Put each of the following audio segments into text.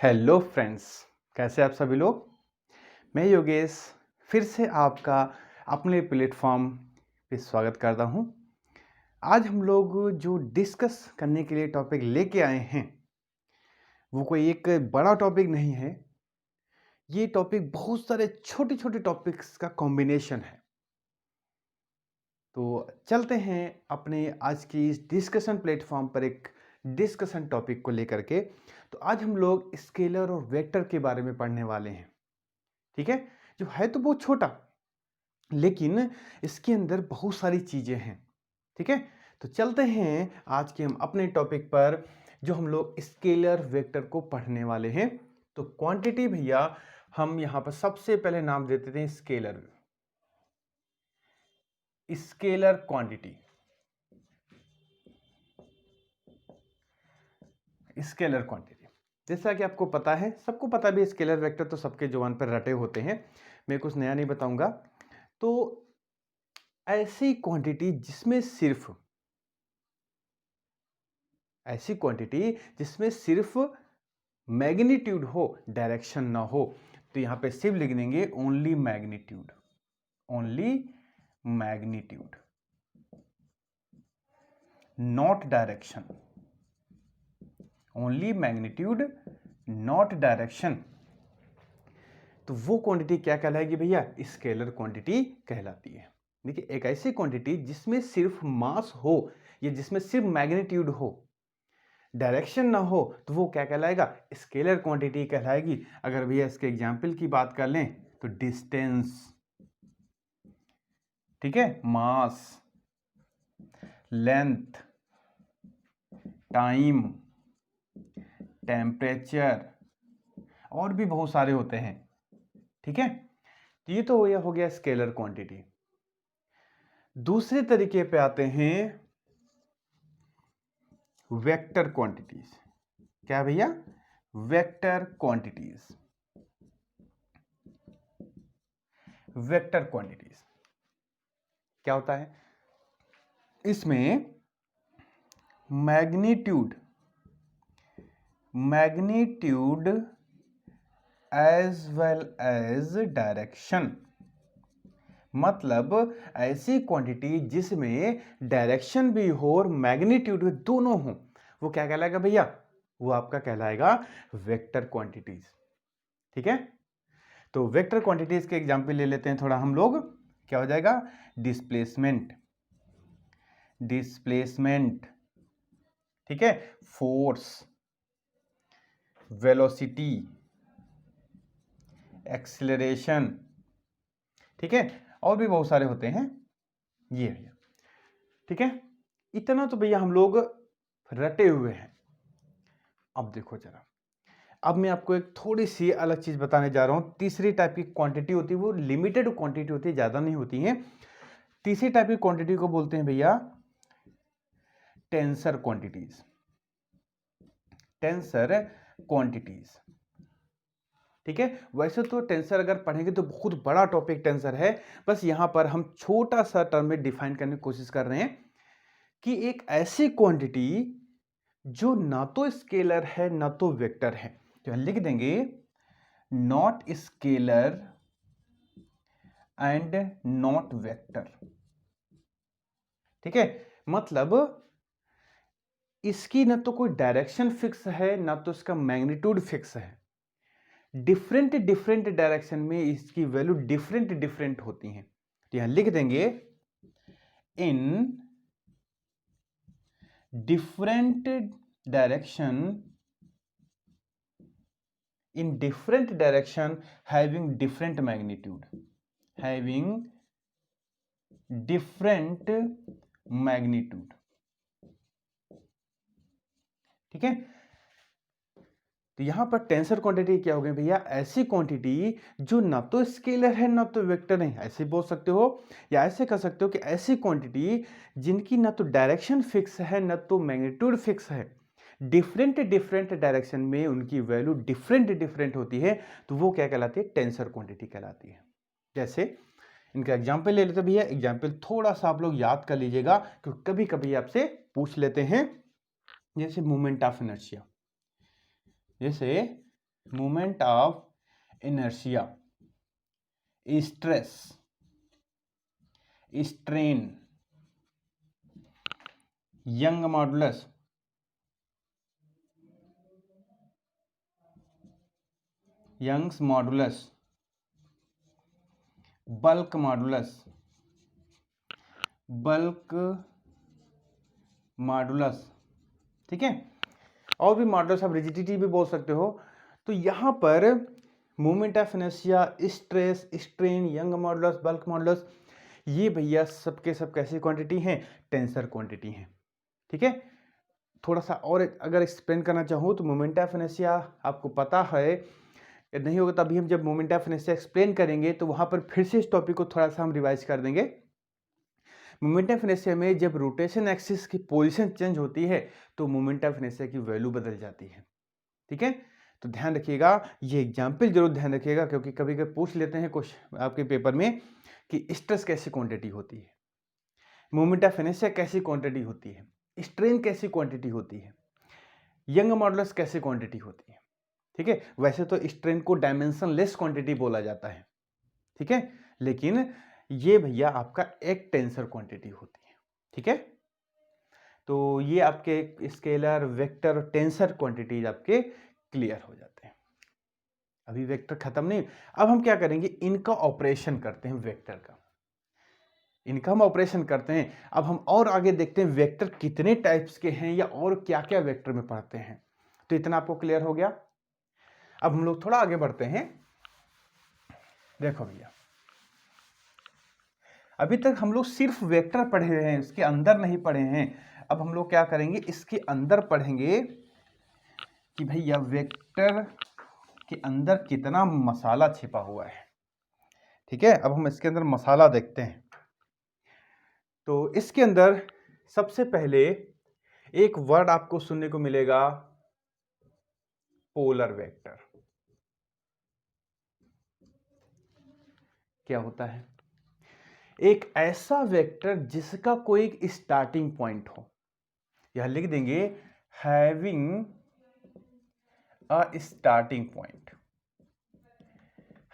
Hello friends, कैसे आप सभी लोग। मैं योगेश फिर से आपका अपने प्लेटफॉर्म पे स्वागत करता हूं। आज हम लोग जो डिस्कस करने के लिए टॉपिक लेके आए हैं वो कोई एक बड़ा टॉपिक नहीं है। ये टॉपिक बहुत सारे छोटे छोटे टॉपिक्स का कॉम्बिनेशन है। तो चलते हैं अपने आज की इस डिस्कशन प्लेटफॉर्म पर एक डिस्कशन टॉपिक को लेकर के। तो आज हम लोग स्केलर और वेक्टर के बारे में पढ़ने वाले हैं। ठीक है, जो है तो बहुत छोटा, लेकिन इसके अंदर बहुत सारी चीजें हैं। ठीक है, तो चलते हैं आज के हम अपने टॉपिक पर, जो हम लोग स्केलर वेक्टर को पढ़ने वाले हैं। तो क्वांटिटी भैया हम यहां पर सबसे पहले नाम देते थे scalar. Scalar quantity, scalar quantity जैसा कि आपको पता है, सबको पता भी, स्केलर वेक्टर तो सबके जुबान पर रटे होते हैं। मैं कुछ नया नहीं बताऊंगा। तो ऐसी क्वांटिटी जिसमें सिर्फ मैग्नीट्यूड हो, डायरेक्शन ना हो। तो यहां पे सिर्फ लिख देंगे only magnitude, only magnitude, not direction, only magnitude not direction. तो वो क्वांटिटी क्या कहलाएगी भैया? स्केलर क्वांटिटी कहलाती है। देखिए, एक ऐसी क्वांटिटी जिसमें सिर्फ मास हो या जिसमें सिर्फ मैग्नीट्यूड हो, डायरेक्शन ना हो, तो वो क्या कहलाएगा? स्केलर क्वांटिटी कहलाएगी। अगर भैया इसके एग्जाम्पल की बात कर लें तो डिस्टेंस, ठीक है, मास, लेंथ, टाइम, टेम्परेचर, और भी बहुत सारे होते हैं। ठीक है, तो ये तो हो गया स्केलर क्वांटिटी। दूसरे तरीके पे आते हैं वेक्टर क्वांटिटीज। क्या भैया? Vector quantities. वेक्टर क्वांटिटीज क्या होता है? इसमें magnitude as well as direction, मतलब ऐसी क्वांटिटी जिसमें डायरेक्शन भी हो और मैग्नीट्यूड भी दोनों हो, वो क्या कहलाएगा भैया? वो आपका कहलाएगा वेक्टर क्वांटिटीज। ठीक है, तो वेक्टर क्वांटिटीज के एग्जांपल ले लेते हैं थोड़ा हम लोग। क्या हो जाएगा? डिस्प्लेसमेंट, ठीक है, फोर्स, वेलोसिटी, एक्सीलरेशन, ठीक है, और भी बहुत सारे होते हैं ये भैया। ठीक है, इतना तो भैया हम लोग रटे हुए हैं। अब देखो जरा, अब मैं आपको एक थोड़ी सी अलग चीज बताने जा रहा हूं। तीसरी टाइप की क्वांटिटी होती है, वो लिमिटेड क्वांटिटी होती है, ज्यादा नहीं होती है। तीसरी टाइप की क्वांटिटी को बोलते हैं भैया टेंसर क्वांटिटीज। टेंसर क्वांटिटीज, ठीक है। वैसे तो टेंसर अगर पढ़ेंगे तो बहुत बड़ा टॉपिक टेंसर है। बस यहां पर हम छोटा सा टर्म में डिफाइन करने की कोशिश कर रहे हैं कि एक ऐसी क्वांटिटी जो ना तो स्केलर है ना तो वेक्टर है। तो लिख देंगे not scalar and not vector. ठीक है, मतलब इसकी ना तो कोई डायरेक्शन फिक्स है ना तो इसका मैग्नीट्यूड फिक्स है। डिफरेंट डायरेक्शन में इसकी वैल्यू डिफरेंट होती हैं। तो यहां लिख देंगे in different direction having different magnitude, ठीक है। तो यहां पर टेंसर क्वांटिटी क्या हो गई भैया? ऐसी क्वांटिटी जो ना तो स्केलर है ना तो वेक्टर है, ऐसे बोल सकते हो। या ऐसे कह सकते हो कि ऐसी क्वांटिटी जिनकी ना तो डायरेक्शन फिक्स है ना तो मैग्नीट्यूड फिक्स है, डिफरेंट डायरेक्शन में उनकी वैल्यू डिफरेंट होती है, तो वो क्या कहलाती है? टेंसर क्वांटिटी कहलाती है। जैसे इनका एग्जाम्पल ले लेते भैया। एग्जाम्पल थोड़ा सा आप लोग याद कर लीजिएगा, क्योंकि कभी कभी आपसे पूछ लेते हैं। जैसे मोमेंट ऑफ इनर्शिया, जैसे moment of inertia, stress, strain, Young modulus, Young's modulus, bulk modulus, bulk modulus, ठीक है, और भी मॉडुलस आप रिजिडिटी भी बोल सकते हो। तो यहां पर moment of inertia, stress, strain, Young modulus, bulk modulus, ये भैया सबके सब कैसी क्वांटिटी हैं? टेंसर क्वांटिटी हैं, ठीक है। थोड़ा सा और अगर एक्सप्लेन करना चाहूँ तो मोमेंट ऑफ इनर्शिया आपको पता है, नहीं होगा तभी हम जब मोमेंट ऑफ इनर्शिया एक्सप्लेन करेंगे तो वहां पर फिर से इस टॉपिक को थोड़ा सा हम रिवाइज कर देंगे। मोमेंट ऑफ इनर्शिया में जब रोटेशन एक्सिस की पोजीशन चेंज होती है तो मोमेंट ऑफ इनर्शिया की वैल्यू बदल जाती है, ठीक है। तो ध्यान रखिएगा, ये एग्जाम्पल जरूर ध्यान रखिएगा, क्योंकि कभी कभी पूछ लेते हैं क्वेश्चन आपके पेपर में कि स्ट्रेस कैसी क्वांटिटी होती है, मोमेंट ऑफ इनर्शिया कैसी क्वांटिटी होती है, स्ट्रेन कैसी क्वांटिटी होती है, यंग मॉडुलस कैसी क्वांटिटी होती है, ठीक है। वैसे तो स्ट्रेन को डायमेंशन लेस क्वांटिटी बोला जाता है, ठीक है, लेकिन ये भैया आपका एक टेंसर क्वांटिटी होती है, ठीक है। तो ये आपके स्केलर, वेक्टर, टेंसर क्वांटिटीज आपके क्लियर हो जाते हैं। अभी वेक्टर खत्म नहीं, अब हम क्या करेंगे, इनका ऑपरेशन करते हैं, वेक्टर का इनका हम ऑपरेशन करते हैं। अब हम और आगे देखते हैं वेक्टर कितने टाइप्स के हैं या और क्या क्या वेक्टर में पढ़ते हैं। तो इतना आपको क्लियर हो गया। अब हम लोग थोड़ा आगे बढ़ते हैं। देखो भैया, अभी तक हम लोग सिर्फ वेक्टर पढ़े हुए हैं, इसके अंदर नहीं पढ़े हैं। अब हम लोग क्या करेंगे, इसके अंदर पढ़ेंगे कि भैया वेक्टर के अंदर कितना मसाला छिपा हुआ है, ठीक है। अब हम इसके अंदर मसाला देखते हैं। तो इसके अंदर सबसे पहले एक वर्ड आपको सुनने को मिलेगा, पोलर वेक्टर। क्या होता है? एक ऐसा वेक्टर जिसका कोई स्टार्टिंग पॉइंट हो, यह लिख देंगे having a starting point,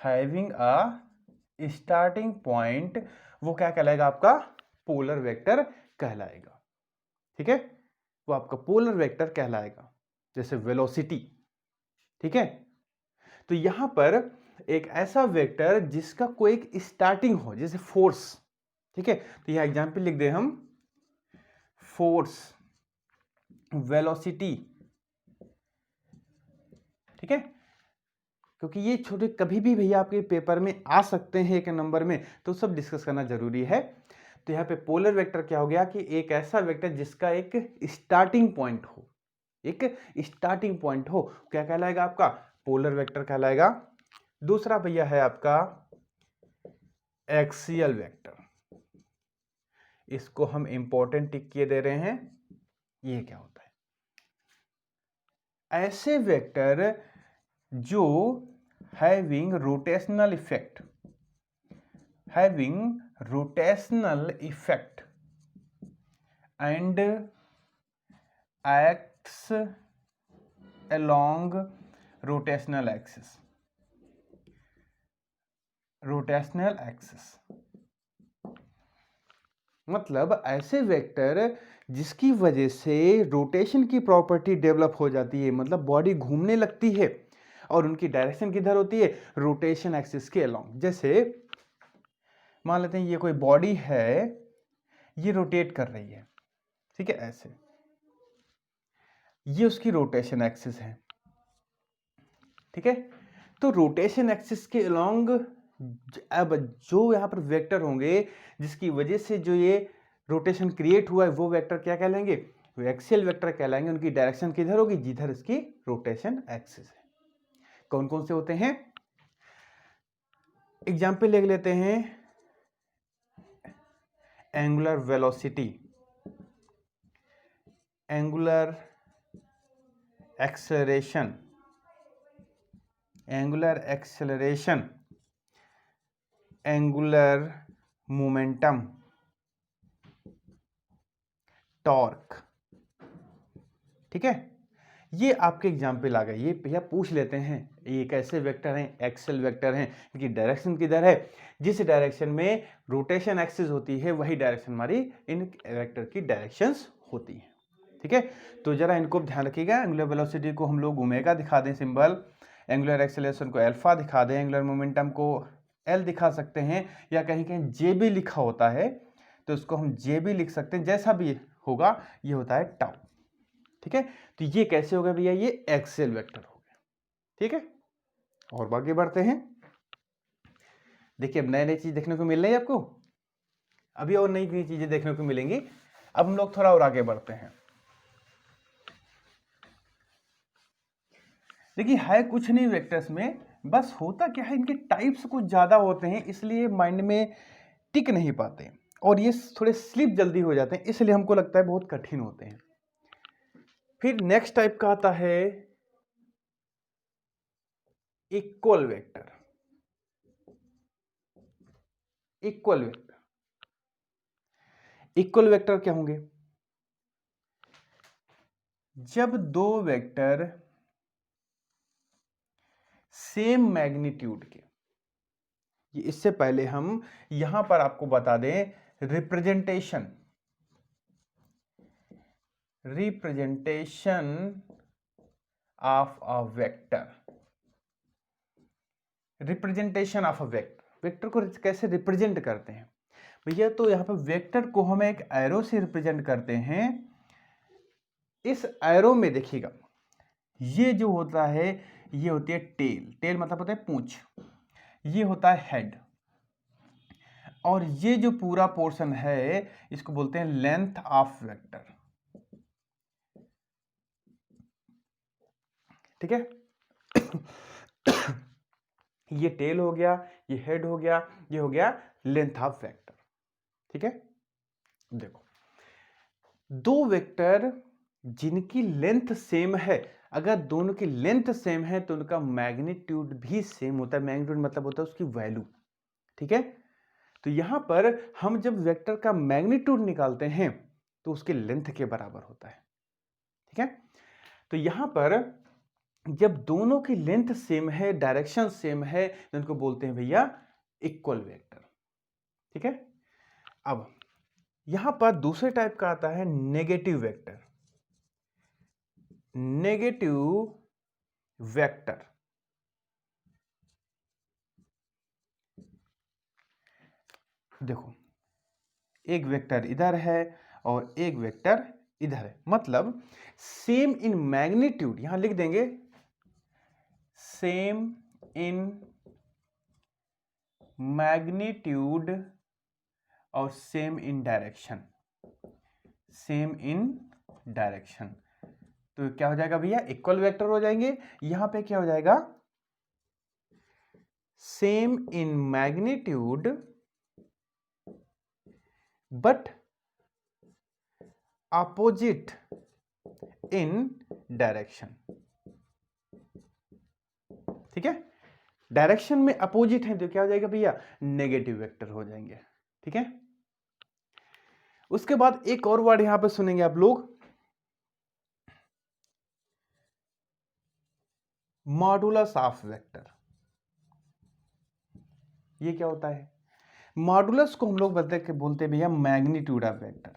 having a starting point, वो क्या कहलाएगा? आपका पोलर वेक्टर कहलाएगा, ठीक है। वो आपका पोलर वेक्टर कहलाएगा, जैसे वेलोसिटी, ठीक है। तो यहां पर एक ऐसा वेक्टर जिसका कोई एक स्टार्टिंग हो, जैसे फोर्स, ठीक है। तो यह एग्जांपल लिख दे हम, फोर्स, वेलोसिटी, ठीक है। क्योंकि ये छोटे कभी भी भैया आपके पेपर में आ सकते हैं एक नंबर में, तो सब डिस्कस करना जरूरी है। तो यहाँ पे पोलर वेक्टर क्या हो गया कि एक ऐसा वेक्टर जिसका एक स्टार्टिंग पॉइंट हो, एक स्टार्टिंग पॉइंट हो, क्या कहलाएगा? आपका पोलर वेक्टर कहलाएगा। दूसरा भैया है आपका एक्सियल वेक्टर, इसको हम इंपॉर्टेंट टिक किए दे रहे हैं। ये क्या होता है? ऐसे वेक्टर जो having rotational effect, having rotational effect and acts along rotational axis, rotational axis मतलब ऐसे वेक्टर जिसकी वजह से रोटेशन की प्रॉपर्टी डेवलप हो जाती है, मतलब बॉडी घूमने लगती है और उनकी डायरेक्शन किधर होती है? रोटेशन एक्सिस के अलोंग। जैसे मान लेते हैं ये कोई बॉडी है, ये रोटेट कर रही है, ठीक है, ऐसे, ये उसकी रोटेशन एक्सिस है, ठीक है। तो रोटेशन एक्सिस के अलोंग अब जो यहाँ पर वेक्टर होंगे जिसकी वजह से जो ये रोटेशन क्रिएट हुआ है, वो वेक्टर क्या कहलाएंगे? वो एक्सियल वेक्टर कहलाएंगे। उनकी डायरेक्शन किधर होगी? जिधर इसकी रोटेशन एक्सिस है। कौन कौन से होते हैं? एग्जाम्पल लिख लेते हैं, angular velocity, angular acceleration, angular acceleration, angular momentum, torque, ठीक है। ये आपके एग्जाम्पल आ गए, ये भैया पूछ लेते हैं ये कैसे वेक्टर हैं, एक्सेल वेक्टर हैं, क्योंकि डायरेक्शन किधर है, जिस डायरेक्शन में रोटेशन एक्सिस होती है वही डायरेक्शन हमारी इन वेक्टर की डायरेक्शंस होती हैं। ठीक है, तो जरा इनको ध्यान रखिएगा। एंगुलर वेलोसिटी को हम लोग ओमेगा दिखा दें सिंबल, एंगुलर एक्सेलरेशन को अल्फा दिखा दें, एंगुलर मोमेंटम को एल दिखा सकते हैं, या कहीं कहीं जे भी लिखा होता है तो उसको हम जे भी लिख सकते हैं, जैसा भी होगा ये होता है टाउ। ठीक है, तो ये कैसे होगा भैया, ये एक्सेल वेक्टर हो गया। ठीक है, और आगे बढ़ते हैं। देखिए अब नई नई चीज देखने को मिल रही है आपको, अभी और नई नई चीजें देखने को मिलेंगी। अब हम लोग थोड़ा और आगे बढ़ते हैं। देखिए है कुछ नहीं वेक्टर्स में, बस होता क्या है इनके टाइप्स कुछ ज्यादा होते हैं, इसलिए माइंड में टिक नहीं पाते और ये थोड़े स्लिप जल्दी हो जाते हैं, इसलिए हमको लगता है बहुत कठिन होते हैं। फिर नेक्स्ट टाइप का आता है equal vector. Equal vector, equal vector क्या होंगे, जब दो वेक्टर सेम मैग्नीट्यूड के, ये इससे पहले हम यहां पर आपको बता दें representation of a vector, representation of a vector को कैसे रिप्रेजेंट करते हैं भैया, तो यहां पर वेक्टर को हम एक एरो से रिप्रेजेंट करते हैं। इस एरो में देखिएगा ये जो होता है ये होती है टेल, टेल मतलब होता है पूंछ, ये होता है हेड, और ये जो पूरा पोर्शन है इसको बोलते हैं लेंथ ऑफ वेक्टर। ठीक है ये टेल हो गया, ये हेड हो गया, ये हो गया लेंथ ऑफ वेक्टर। ठीक है, देखो दो वेक्टर जिनकी लेंथ सेम है, अगर दोनों की लेंथ सेम है तो उनका मैग्नीट्यूड भी सेम होता है। मैग्नीट्यूड मतलब होता है उसकी वैल्यू। ठीक है, तो यहां पर हम जब वेक्टर का मैग्नीट्यूड निकालते हैं तो उसके लेंथ के बराबर होता है। ठीक है, तो यहां पर जब दोनों की लेंथ सेम है, डायरेक्शन सेम है, तो उनको बोलते हैं भैया इक्वल वेक्टर। ठीक है, अब यहां पर दूसरे टाइप का आता है नेगेटिव वेक्टर। नेगेटिव वेक्टर, देखो एक वेक्टर इधर है और एक वेक्टर इधर है, मतलब सेम इन मैग्नीट्यूड, यहां लिख देंगे सेम इन मैग्नीट्यूड और same in direction, same in direction, तो क्या हो जाएगा भैया इक्वल वेक्टर हो जाएंगे। यहां पे क्या हो जाएगा same in magnitude but opposite in direction. ठीक है, डायरेक्शन में अपोजिट है तो क्या हो जाएगा भैया नेगेटिव वेक्टर हो जाएंगे। ठीक है, उसके बाद एक और वर्ड यहां पे सुनेंगे आप लोग, मॉडुलस ऑफ वेक्टर। ये क्या होता है, मॉडुलस को हम लोग बोलते हैं भैया magnitude of vector,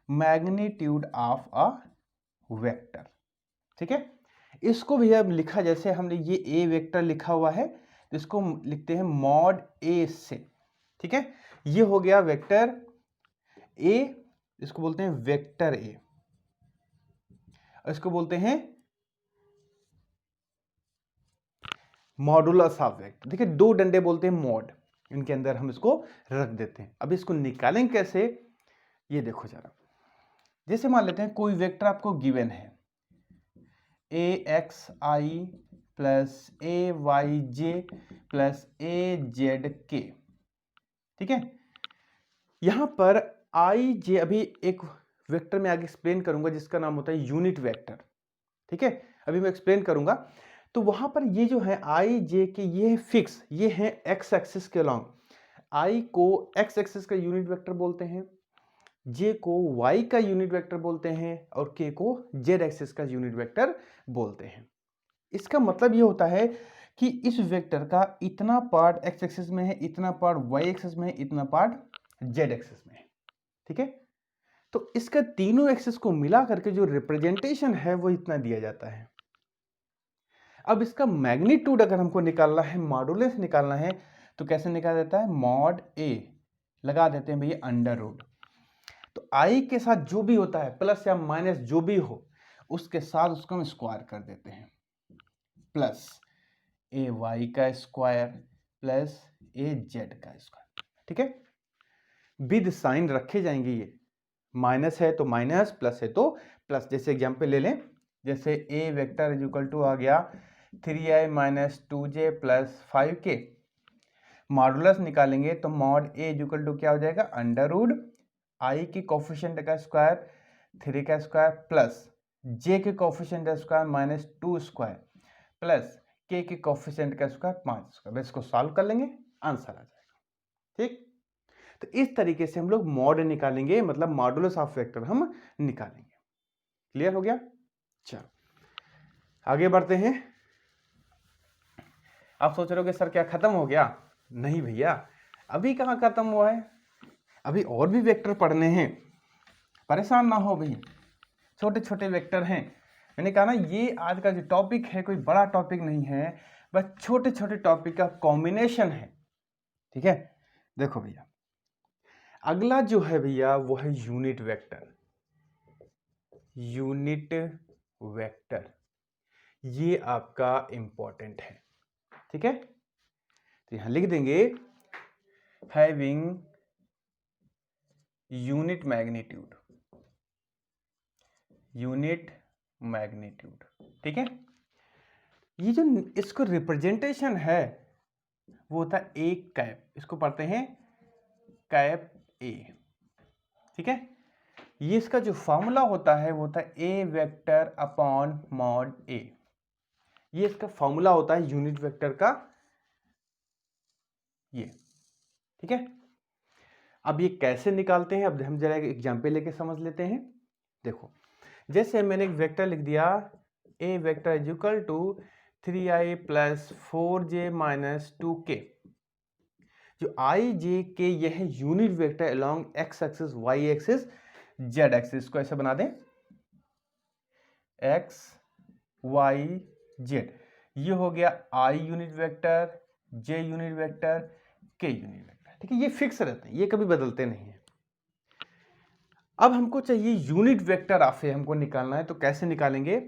magnitude of a vector. ठीक है, इसको भैया लिखा जैसे हमने ये ए वेक्टर लिखा हुआ है तो इसको लिखते हैं मॉड ए से। ठीक है, ये हो गया वेक्टर ए, इसको बोलते हैं वेक्टर ए, इसको बोलते हैं मॉडुलस ऑफ वेक्टर। देखिए दो डंडे बोलते हैं मॉड, इनके अंदर हम इसको रख देते हैं। अब इसको निकालेंगे कैसे, ये देखो जरा, जैसे मान लेते हैं कोई वेक्टर आपको गिवन है ए एक्स आई प्लस ए वाई जे प्लस ए जेड के। ठीक है, यहां पर आई जे अभी एक वेक्टर में आगे एक्सप्लेन करूंगा जिसका नाम होता है यूनिट वेक्टर। ठीक है, अभी मैं एक्सप्लेन करूंगा। तो वहां पर ये जो है आई जे के, ये है फिक्स, ये है एक्स एक्सिस के अलॉन्ग, आई को एक्स एक्सिस का यूनिट वेक्टर बोलते हैं, जे को y का यूनिट वेक्टर बोलते हैं और k को z एक्सिस का यूनिट वेक्टर बोलते हैं। इसका मतलब ये होता है कि इस वेक्टर का इतना पार्ट x एक्सिस में है, इतना पार्ट y एक्सिस में है, इतना पार्ट z एक्सिस में है। ठीक है, तो इसका तीनों एक्सिस को मिला करके जो रिप्रेजेंटेशन है वो इतना दिया जाता है। अब इसका मैग्नीट्यूड अगर हमको निकालना है, मॉडुलस निकालना है, तो कैसे निकाला जाता है? मॉड a लगा देते हैं भैया अंडर रूट। तो i के साथ जो भी होता है प्लस या माइनस जो भी हो उसके साथ उसको हम स्क्वायर कर देते हैं, प्लस ए वाई का स्क्वायर प्लस ए जेड का स्क्वायर। ठीक है, विद साइन रखे जाएंगे, ये माइनस है तो माइनस, प्लस है तो प्लस। जैसे एग्जांपल ले लें, जैसे A vector is equal to आ गया 3i minus 2j plus 5k। Modulus निकालेंगे तो mod A is equal to क्या हो जाएगा? अंडर रूट आई की कोफिशिएंट का स्क्वायर 3 का स्क्वायर प्लस जे के कोफिशिएंट का स्क्वायर माइनस 2 स्क्वायर प्लस के के कोफिशिएंट का स्क्वायर 5 स्क्वायर। इसको सॉल्व कर लेंगे, आंसर आ जाएगा। ठीक, तो इस तरीके से हम लोग मॉड निकालेंगे, मतलब मॉडुलस ऑफ वेक्टर हम निकालेंगे। क्लियर हो गया? चलो आगे बढ़ते हैं। आप सोच रहे हो कि सर क्या खत्म हो गया? नहीं भैया, अभी कहाँ खत्म हुआ है, अभी और भी वेक्टर पढ़ने हैं। परेशान ना हो भैया, छोटे छोटे वेक्टर हैं। मैंने कहा ना, ये आज का जो टॉपिक है कोई बड़ा टॉपिक नहीं है, बस छोटे छोटे टॉपिक का कॉम्बिनेशन है। ठीक है, देखो भैया अगला जो है भैया वो है यूनिट वेक्टर। यूनिट वेक्टर ये आपका इंपॉर्टेंट है। ठीक है, तो यहां लिख देंगे having unit magnitude. Unit magnitude, ठीक है, ये जो इसको रिप्रेजेंटेशन है वो होता है ए कैप, इसको पढ़ते हैं कैप ए। ठीक है, ये इसका जो फॉर्मूला होता है वो होता है ए वेक्टर अपॉन मॉड ए। ये इसका फॉर्मूला होता है यूनिट वेक्टर का, ये। ठीक है, अब ये कैसे निकालते हैं, अब हम जरा एक एग्जांपल लेके समझ लेते हैं। देखो, जैसे मैंने एक वेक्टर लिख दिया a vector is equal to 3i plus 4j minus 2k। जो i j k ये है unit vector along x axis, y axis, z axis. को ऐसे बना दें x y z। ये हो गया i unit vector, j unit vector, k unit vector. ठीक है, ये फिक्स रहते हैं, ये कभी बदलते नहीं है। अब हमको चाहिए यूनिट वेक्टर ऑफ ए, हमको निकालना है, तो कैसे निकालेंगे?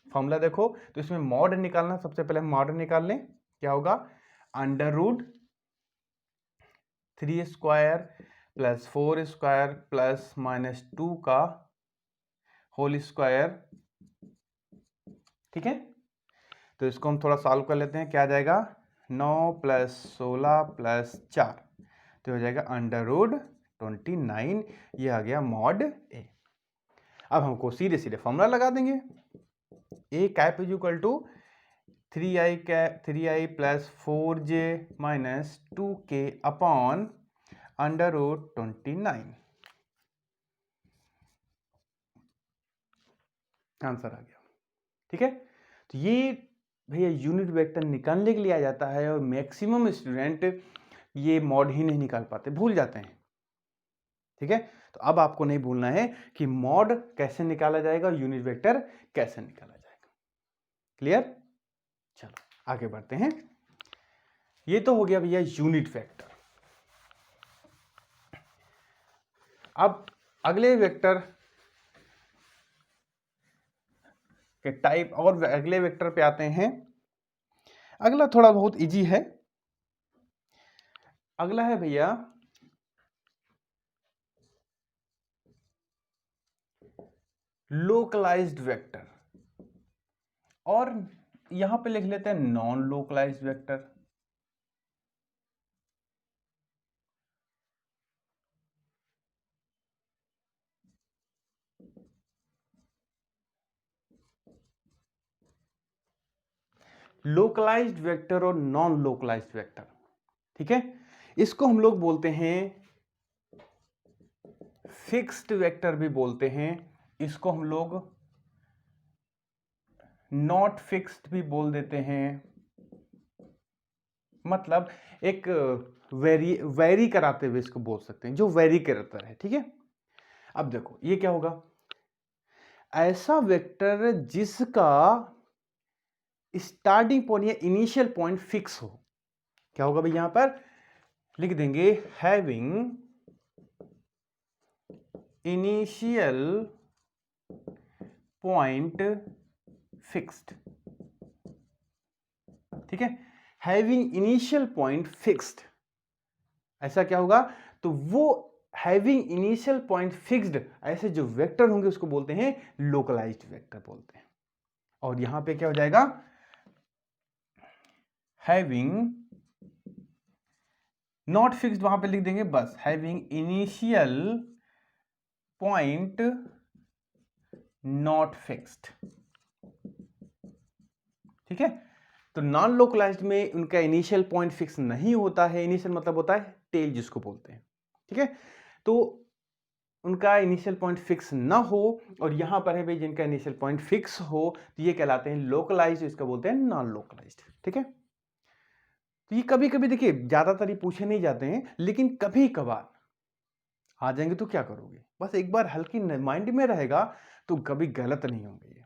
फॉर्मूला देखो, तो इसमें मॉड निकालना, सबसे पहले मॉड निकाल लें। क्या होगा? Under root 3 square plus 4 square plus minus 2 का होल स्क्वायर। ठीक है, तो इसको हम थोड़ा सॉल्व कर लेते हैं। क्या आ जाएगा? 9 प्लस 16 प्लस 4, तो हो जाएगा अंडर रूट 29। ये आ गया मॉड ए। अब हमको सीधे सीधे फॉर्मूला लगा देंगे। A cap is equal to 3i plus 4j minus 2k upon under root 29। Answer आ गया। ठीक है, तो ये भैया यूनिट वेक्टर निकालने के लिए आ जाता है, और मैक्सिमम स्टूडेंट ये मॉड ही नहीं निकाल पाते, भूल जाते हैं। ठीक है, तो अब आपको नहीं भूलना है कि मॉड कैसे निकाला जाएगा, यूनिट वेक्टर कैसे निकाला जाएगा। क्लियर? चलो आगे बढ़ते हैं। ये तो हो गया भैया यूनिट वेक्टर। अब अगले वेक्टर के टाइप और अगले वेक्टर पे आते हैं। अगला थोड़ा बहुत इजी है। अगला है भैया लोकलाइज्ड वेक्टर, और यहां पे लिख लेते हैं non localised vector. Localised vector और नॉन लोकलाइज्ड वेक्टर। ठीक है, इसको हम लोग बोलते हैं फिक्स्ड वेक्टर भी बोलते हैं, इसको हम लोग नॉट फिक्स्ड भी बोल देते हैं, मतलब एक वेरी कराते हुए इसको बोल सकते हैं, जो वेरी करता है, ठीक है। अब देखो ये क्या होगा, ऐसा वेक्टर जिसका स्टार्टिंग पॉइंट या इनिशियल पॉइंट फिक्स हो, क्या होगा भाई, यहां पर लिख देंगे हैविंग इनिशियल पॉइंट फिक्स्ड, ठीक है। हैविंग इनिशियल पॉइंट फिक्स्ड, ऐसा क्या होगा, तो वो हैविंग इनिशियल पॉइंट फिक्स्ड ऐसे जो वेक्टर होंगे उसको बोलते हैं लोकलाइज्ड वेक्टर बोलते हैं। और यहां पे क्या हो जाएगा, हैविंग नॉट फिक्स्ड वहां पे लिख देंगे बस, having initial point not fixed, ठीक है। तो नॉन लोकलाइज्ड में उनका इनिशियल पॉइंट फिक्स नहीं होता है, इनिशियल मतलब होता है टेल जिसको बोलते हैं, ठीक है। तो उनका इनिशियल पॉइंट फिक्स ना हो, और यहां पर है भाई जिनका इनिशियल पॉइंट फिक्स हो, तो ये कहलाते हैं लोकलाइज्ड, इसका बोलते हैं नॉन लोकलाइज्ड, ठीक है। तो ये कभी कभी देखिए ज्यादातर ये पूछे नहीं जाते हैं, लेकिन कभी कभार आ जाएंगे तो क्या करोगे, बस एक बार हल्की माइंड में रहेगा तो कभी गलत नहीं होंगे ये,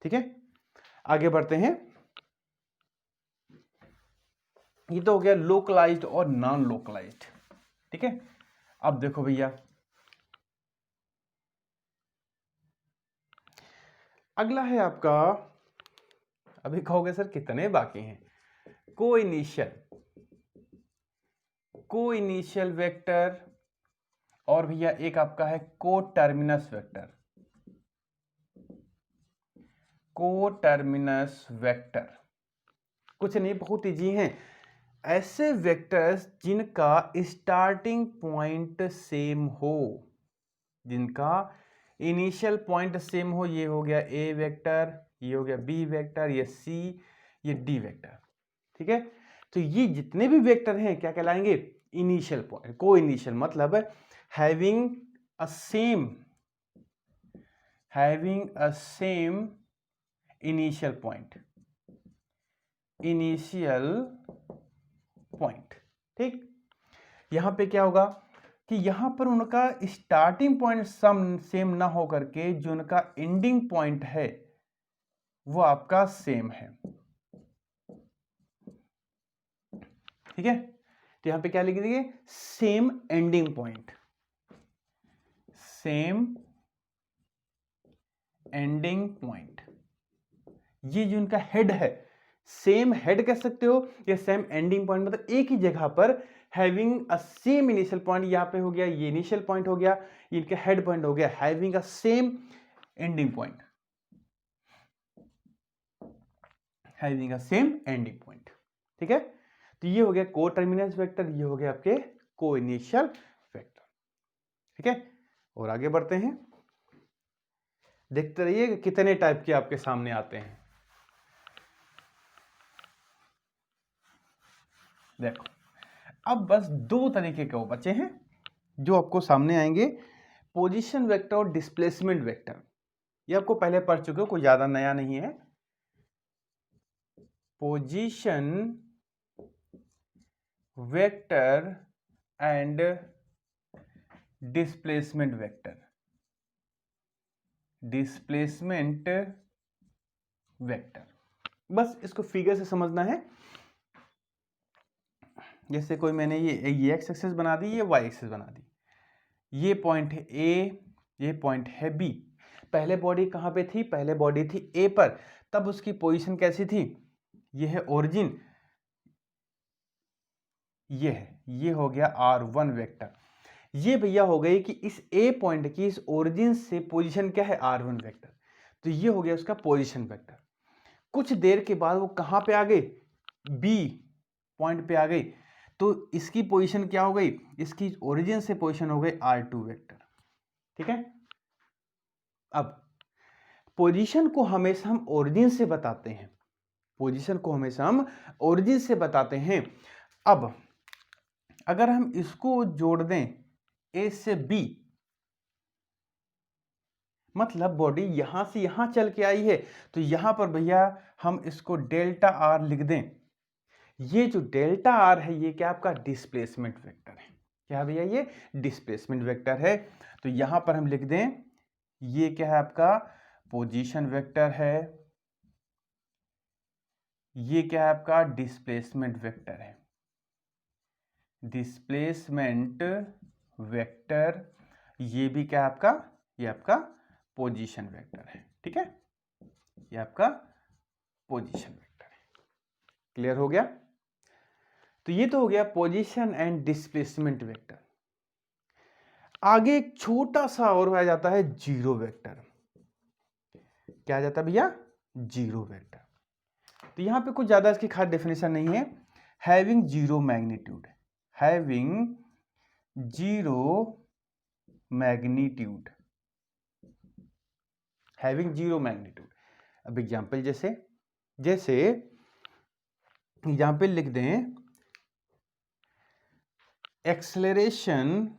ठीक है। आगे बढ़ते हैं, ये तो हो गया लोकलाइज्ड और नॉन लोकलाइज्ड, ठीक है। अब देखो भैया अगला है आपका, अभी कहोगे सर कितने बाकी हैं, को इनिशियल वेक्टर, और भैया एक आपका है को टर्मिनस वेक्टर, कुछ नहीं बहुत इजी हैं, ऐसे वेक्टर्स जिनका स्टार्टिंग पॉइंट सेम हो, जिनका इनिशियल पॉइंट सेम हो, ये हो गया ए वेक्टर, ये हो गया बी वेक्टर, ये सी, ये डी वेक्टर, ठीक है। तो ये जितने भी वेक्टर हैं क्या कहलाएंगे, इनिशियल पॉइंट, को इनिशियल मतलब having a same initial point, ठीक। यहां पे क्या होगा कि यहां पर उनका स्टार्टिंग पॉइंट सेम ना हो करके जो उनका एंडिंग पॉइंट है वो आपका सेम है, ठीक है। तो यहां पे क्या लिख दीजिए, सेम एंडिंग पॉइंट, ये जो उनका हेड है, सेम हेड कह सकते हो या सेम एंडिंग पॉइंट, मतलब एक ही जगह पर having a same initial point, यहां पे हो गया ये इनिशियल पॉइंट हो गया, इनका हेड पॉइंट हो गया, having a same ending point, ठीक है। तो ये हो गया को टर्मिनस वेक्टर, ये हो गया आपके को इनिशियल वेक्टर, ठीक है। और आगे बढ़ते हैं, देखते रहिए कितने टाइप के आपके सामने आते हैं। देखो अब बस दो तरीके के वो बचे हैं जो आपको सामने आएंगे, पोजीशन वेक्टर और डिस्प्लेसमेंट वेक्टर। ये आपको पहले पढ़ चुके हो, कोई ज्यादा नया नहीं है। Position vector and displacement vector, बस इसको फिगर से समझना है। जैसे कोई मैंने ये एक्स एक्सिस बना दी, ये वाई एक्सिस बना दी, ये पॉइंट है ए, ये पॉइंट है बी। पहले बॉडी कहाँ पे थी, पहले बॉडी थी ए पर, तब उसकी पोजीशन कैसी थी, ये है ओरिजिन, ये है, ये हो गया R1 वेक्टर। ये भैया हो गई कि इस ए पॉइंट की इस ओरिजिन से पोजीशन क्या है, R1 वेक्टर, तो ये हो गया उसका पोजीशन वेक्टर। कुछ देर के बाद वो कहाँ पे आ गए, बी पॉइंट पे आ गई, तो इसकी पोजीशन क्या हो गई, इसकी ओरिजिन से पोजीशन हो गई R2 वेक्टर, ठीक है। अब पोजीशन को हमेशा हम ओरिजिन से बताते हैं, अब अगर हम इसको जोड़ दें ए से बी, मतलब बॉडी यहां से यहां चल के आई है, तो यहां पर भैया हम इसको डेल्टा आर लिख दें। ये जो डेल्टा आर है ये क्या आपका डिस्प्लेसमेंट वेक्टर है। क्या भैया ये डिस्प्लेसमेंट वेक्टर है। तो यहां पर हम लिख दें ये क्या है आपका पोजीशन वेक्टर है, ये क्या है आपका डिस्प्लेसमेंट वेक्टर है। डिस्प्लेसमेंट वेक्टर ये भी क्या है आपका, ये आपका पोजीशन वेक्टर है। ठीक है, ये आपका पोजीशन वेक्टर है। क्लियर हो गया। तो ये तो हो गया पोजीशन एंड डिस्प्लेसमेंट वेक्टर। आगे एक छोटा सा और आ जाता है जीरो वेक्टर। क्या आ जाता है भैया, जीरो वेक्टर। तो यहां पे कुछ ज्यादा इसकी खास डेफिनेशन नहीं है। Having zero magnitude, having zero magnitude, having zero magnitude. अब एग्जाम्पल जैसे जैसे एग्जाम्पल लिख दें, acceleration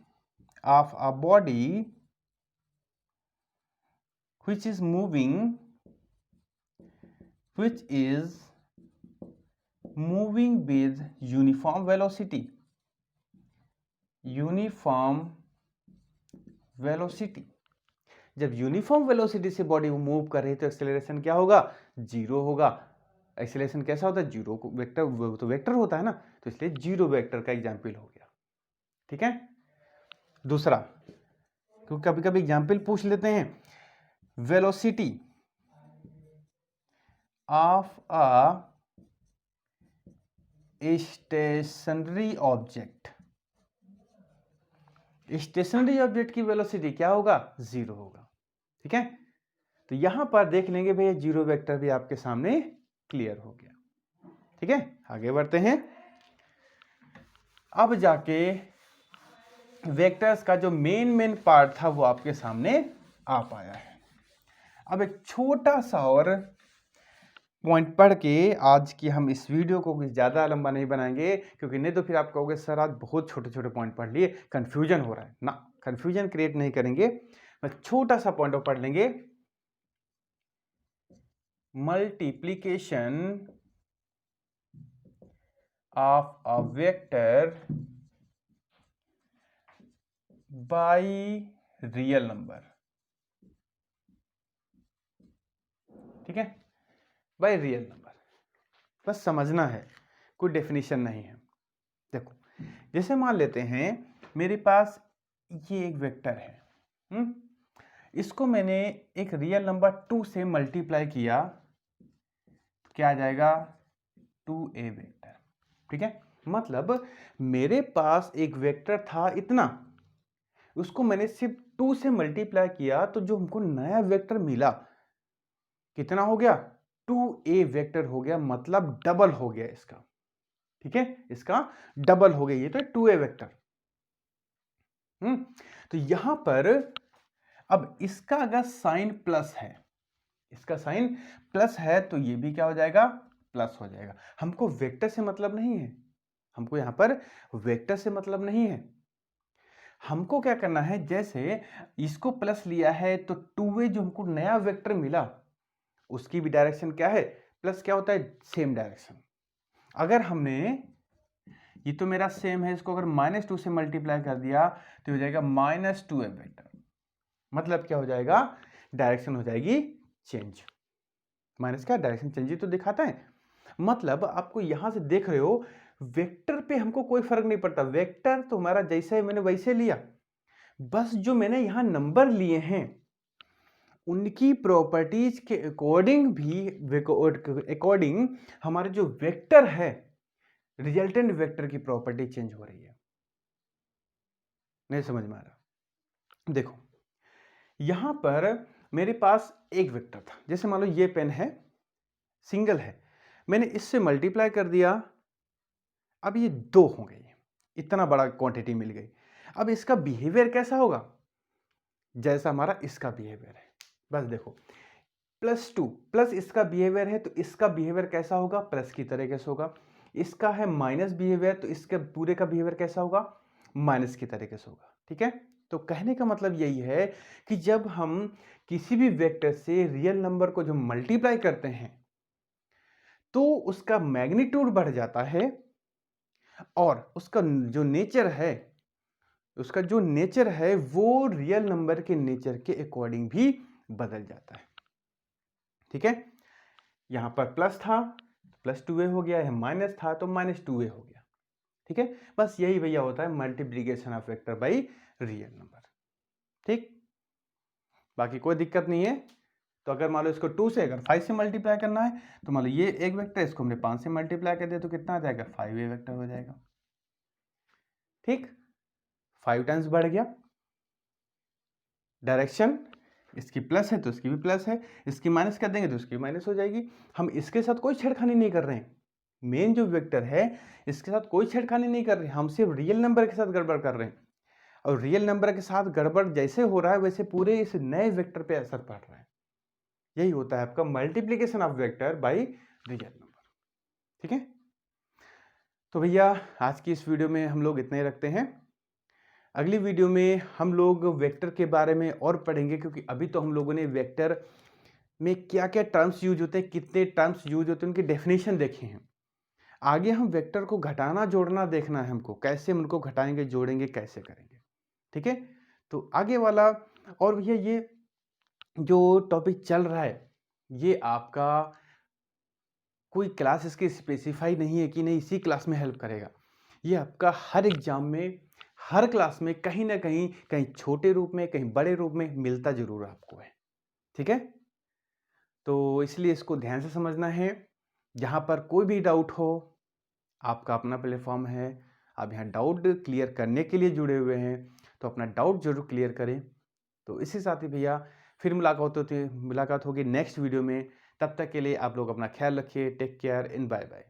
of a body which is moving with uniform velocity, जब यूनिफॉर्म वेलोसिटी से बॉडी मूव कर रही है तो एक्सेलरेशन क्या होगा, जीरो होगा। एक्सेलरेशन कैसा होता है, जीरो वेक्टर, तो वेक्टर होता है ना, तो इसलिए जीरो वेक्टर का एग्जाम्पल हो गया। ठीक है। दूसरा, क्योंकि कभी कभी एग्जाम्पल पूछ लेते हैं, velocity of a stationary object, stationary object की वेलोसिटी क्या होगा, जीरो होगा। ठीक है, तो यहां पर देख लेंगे भैया जीरो वेक्टर भी आपके सामने क्लियर हो गया। ठीक है, आगे बढ़ते हैं। अब जाके वेक्टर्स का जो मेन पार्ट था वो आपके सामने आ पाया है। अब एक छोटा सा और पॉइंट पढ़ के आज की हम इस वीडियो को कुछ ज़्यादा लंबा नहीं बनाएंगे, क्योंकि नहीं तो फिर आप कहोगे सर आज बहुत छोटे छोटे पॉइंट पढ़ लिए, कंफ्यूजन हो रहा है ना। कंफ्यूजन क्रिएट नहीं करेंगे, बस छोटा सा पॉइंट पढ़ लेंगे। Multiplication of a vector by real number. ठीक है, बाय रियल नंबर, बस समझना है, कोई डेफिनेशन नहीं है। देखो, जैसे मान लेते हैं मेरे पास ये एक वेक्टर है, इसको मैंने एक रियल नंबर 2 से मल्टीप्लाई किया, क्या आ जाएगा, 2a वेक्टर। ठीक है, मतलब मेरे पास एक वेक्टर था इतना, उसको मैंने सिर्फ 2 से मल्टीप्लाई किया, तो जो हमको नया वेक्टर मिला कितना हो गया, 2a वेक्टर हो गया, मतलब डबल हो गया इसका। ठीक है, इसका डबल हो गया, ये तो 2a वेक्टर। तो यहां पर अब इसका अगर साइन प्लस है, इसका साइन प्लस है, तो ये भी क्या हो जाएगा, प्लस हो जाएगा। हमको वेक्टर से मतलब नहीं है, हमको यहां पर वेक्टर से मतलब नहीं है। हमको क्या करना है, जैसे इसको प्लस लिया है तो 2a जो हमको नया वेक्टर मिला उसकी भी डायरेक्शन क्या है, प्लस। क्या होता है, सेम डायरेक्शन। अगर हमने, ये तो मेरा सेम है, इसको अगर -2 से मल्टीप्लाई कर दिया तो हो जाएगा -2a वेक्टर। मतलब क्या हो जाएगा, डायरेक्शन हो जाएगी चेंज। माइनस का डायरेक्शन चेंज ही तो दिखाता है। मतलब आपको यहां से देख रहे हो, वेक्टर पे हमको कोई फर्क नहीं पड़ता, वेक्टर तो हमारा जैसा है मैंने वैसे लिया, बस जो मैंने यहां नंबर लिए हैं उनकी प्रॉपर्टीज के अकॉर्डिंग हमारे जो वेक्टर है, रिजल्टेंट वेक्टर की प्रॉपर्टी चेंज हो रही है। नहीं समझ में आ रहा, देखो यहां पर मेरे पास एक वेक्टर था, जैसे मान लो ये पेन है, सिंगल है, मैंने इससे मल्टीप्लाई कर दिया, अब ये 2 हो गई, इतना बड़ा क्वांटिटी मिल गई। अब इसका बिहेवियर कैसा होगा, जैसा हमारा इसका बिहेवियर है। बस देखो, +2 प्लस इसका बिहेवियर है, तो इसका बिहेवियर कैसा होगा, प्लस की तरह कैसे होगा। इसका है माइनस बिहेवियर, तो इसके पूरे का बिहेवियर कैसा होगा, माइनस की तरीके से होगा। ठीक है, तो कहने का मतलब यही है कि जब हम किसी भी वेक्टर से रियल नंबर को जो मल्टीप्लाई करते हैं तो उसका मैग्नीट्यूड बढ़ जाता है और उसका जो नेचर है वो रियल नंबर के नेचर के अकॉर्डिंग भी बदल जाता है। ठीक है, यहां पर प्लस था प्लस 2a हो गया, यहां माइनस था तो माइनस 2a हो गया। ठीक है, बस यही भैया होता है multiplication of vector by real number. ठीक, बाकी कोई दिक्कत नहीं है। तो अगर मान लो इसको 2 से अगर 5 से मल्टीप्लाई करना है तो मान लो ये एक वेक्टर, इसको हमने 5 से मल्टीप्लाई कर दिया तो कितना आ जाएगा, 5a वेक्टर हो जाएगा। ठीक, 5 टाइम्स बढ़ गया। डायरेक्शन इसकी प्लस है तो इसकी भी प्लस है, इसकी माइनस कर देंगे तो इसकी माइनस हो जाएगी। हम इसके साथ कोई छेड़खानी नहीं कर रहे हैं, मेन जो वेक्टर है इसके साथ कोई छेड़खानी नहीं कर रहे, हम सिर्फ रियल नंबर के साथ गड़बड़ कर रहे हैं। और रियल नंबर के साथ गड़बड़ जैसे हो रहा है वैसे पूरे इस नए वेक्टर पे असर पड़ रहा है। यही होता है आपका multiplication of vector by real number. ठीक है, तो भैया आज की इस वीडियो में हम लोग इतना ही रखते हैं। अगली वीडियो में हम लोग वेक्टर के बारे में और पढ़ेंगे, क्योंकि अभी तो हम लोगों ने वेक्टर में क्या क्या टर्म्स यूज होते हैं, कितने टर्म्स यूज होते हैं, उनकी डेफिनेशन देखे हैं। आगे हम वेक्टर को घटाना जोड़ना देखना है हमको, कैसे हम उनको घटाएंगे जोड़ेंगे कैसे करेंगे। ठीक है, तो आगे वाला और भैया ये जो टॉपिक चल रहा है ये आपका कोई क्लास इसकी स्पेसिफाई नहीं है कि नहीं इसी क्लास में हेल्प करेगा। ये आपका हर एग्जाम में हर क्लास में कहीं ना कहीं, कहीं छोटे रूप में कहीं बड़े रूप में मिलता जरूर आपको है। ठीक है, तो इसलिए इसको ध्यान से समझना है। जहाँ पर कोई भी डाउट हो आपका अपना प्लेटफॉर्म है, आप यहाँ डाउट क्लियर करने के लिए जुड़े हुए हैं, तो अपना डाउट जरूर क्लियर करें। तो इसी साथ ही भैया फिर मुलाकात होगी नेक्स्ट वीडियो में। तब तक के लिए आप लोग अपना ख्याल रखिए। Take care and bye bye.